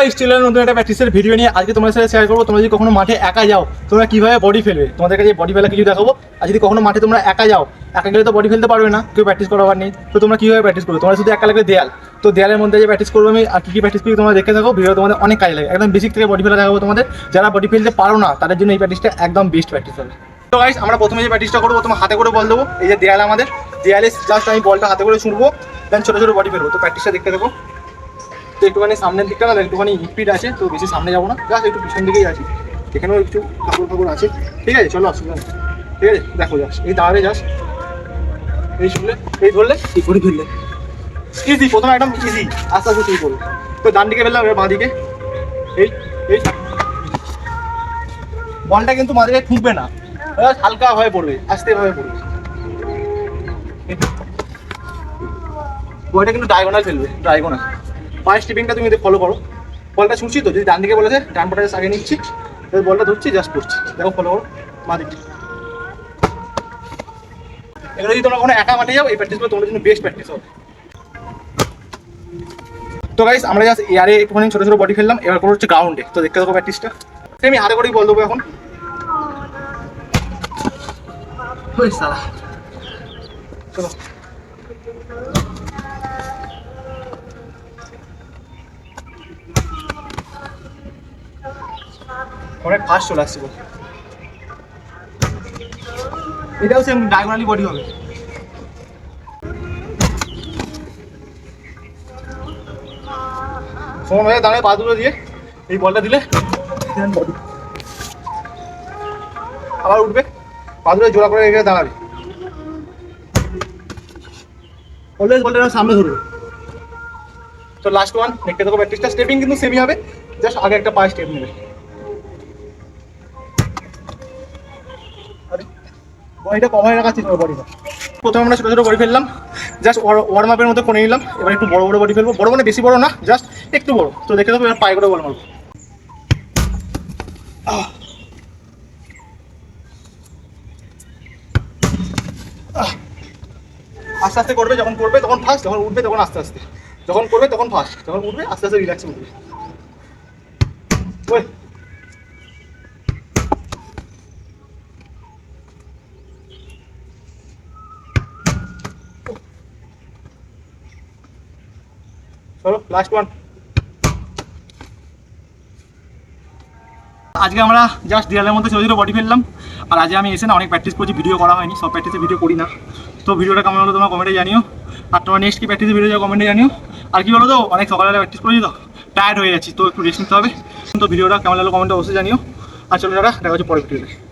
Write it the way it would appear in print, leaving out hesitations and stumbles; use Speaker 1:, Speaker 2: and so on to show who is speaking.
Speaker 1: Guys চলে নতুন একটা প্র্যাকটিসের ভিডিও নিয়ে আজকে তোমাদের সাথে শেয়ার করবো। তোমরা যদি কখনো মাঠে একা যাও তোমরা কিভাবে বডি ফেলবে, তোমাদের কাছে বডি ফেলা কিছু দেখাবো। আর যদি কখনো মাঠে তোমরা একা যাও, একা গেলে তো বডি ফেলতে পারবে না, কেউ প্র্যাকটিস করাবার নেই, তো তোমরা কিভাবে প্র্যাকটিস করবে। তোমরা শুধু একা লাগবে দেয়াল, তো দেয়ালের মধ্যে যে প্র্যাকটিস করবো আমি আর কি প্র্যাকটিস করি তোমরা দেখে থাকো। ভিডিও তোমাদের অনেক কাজে লাগে, একদম বেসিক থেকে বডি ফেলা দেখাবো তোমাদের। যারা বডি ফেলতে পারো না তাদের জন্য এই প্র্যাকটিসটা একদম বেস্ট প্র্যাকটিস হবে। তো গাইস আমরা প্রথমে যে প্র্যাকটিসটা করবো, তোমার হাতে করে বল দেবো। এই যে দেয়াল, আমাদের দেয়ালে জাস্ট আমি বলটা হাতে করে ছুঁড়বো, দেন ছোটো ছোটো বডি ফেলবো। তো প্র্যাকটিসটা দেখতে থাকো। তো একটুখানি সামনের দিকটা না একটুখানি স্পিড আছে, তো বেশি সামনে যাবো না, জাস্ট একটু পিছন দিকেই আছি। এখানেও একটু ঠাকুর আছে, ঠিক আছে, চলো অসুবিধা নেই। ঠিক আছে, দেখো যাস এই দাঁড়াবে, যাস এই শুনলে, এই ধরলে, এই করে ফেললে ইজি। প্রথমে একদম ইজি, আস্তে আস্তে শুরু করবো। তো ডান দিকে ফেললাম, এবার বাঁ দিকে। এই এই বলটা কিন্তু মাঝে ঠুকবে না, হালকা হয়ে পড়বে, আস্তে ভাবে পড়বে। বলটা কিন্তু ডায়াগোনাল ফেলবে, ডায়াগোনাল। পায়ের স্টিপিংটা তুমি ফলো করো। বলটা ছুটছি তো, যদি ডান দিকে বলেছে ডান পাটা আগে নিচ্ছি, বলটা ধরছি, জাস্ট পড়ছি, দেখো ফলো করো মা দিকটা। এগুলো যদি তোমরা কোনো একা মাঠে যাও, এই প্র্যাকটিসগুলো তোমাদের জন্য বেস্ট প্র্যাকটিস হবে। তো গাইস আমরা জাস্ট এয়ারে একটুখানি ছোটো ছোটো বডি ফেললাম, এবার করে হচ্ছে গ্রাউন্ডে। তো দেখতে থাকো প্র্যাকটিসটা। আমি হাতে করেই বল দেবো এখন। চলো অনেক ফাস্ট চলে আসছে বল। এটাও সেম ডায়াগোনালি বডি হবে। সময় হয়ে দাঁড়ায় পা দুটো দিয়ে এই বলটা দিলে বডি আবার উঠবে, পা দুটো জোড়া করে রেখে দাঁড়াবে। অলওয়েজ বলটা সামনে ধরবে। তো লাস্ট ওয়ান দেখতে থাকো প্র্যাকটিসটা। স্টেপিং কিন্তু সেমই হবে, জাস্ট আগে একটা পায়ে স্টেপ নেবে। বডিটা কমায় রাখাচ্ছি তোমার বডিটা। প্রথমে আমরা ছোটো ছোটো বডি ফেললাম, জাস্ট ওয়ার্ম আপের মতো করে নিলাম। এবার একটু বড় বড় বডি ফেলবো, বড় মানে বেশি বড় না, জাস্ট একটু বড়। তো দেখে দেবো, এবার পায়ে করে বল মারবো। আস্তে আস্তে করবে, যখন করবে তখন ফাস্ট, যখন উঠবে তখন আস্তে আস্তে, যখন করবে তখন ফাস্ট, যখন উঠবে আস্তে আস্তে রিল্যাক্সে উঠবে। ওই চলো লাস্ট ওয়ান। আজকে আমরা জাস্ট দেয়ালের মধ্যে ছোটো ছোটো বডি ফেললাম। আর আজকে আমি এসে না অনেক প্র্যাকটিস করছি, ভিডিও করা হয়নি, সব প্র্যাকটিসে ভিডিও করি না। তো ভিডিওটা কেমন হলো তোমরা কমেন্টে জানিও। আর তোমার নেক্সট কি প্র্যাকটিসের ভিডিও কমেন্টে জানিও। আর কি বলো তো, অনেক সকালবেলা প্র্যাকটিস করেছি তো টায়ার্ড হয়ে যাচ্ছি, তো একটু রেস্ট নিতে হবে। তো ভিডিওটা কেমন হলো কমেন্টে অবশ্যই জানিও। আর চলো দাদা, দেখা হচ্ছে পরের ভিডিওতে।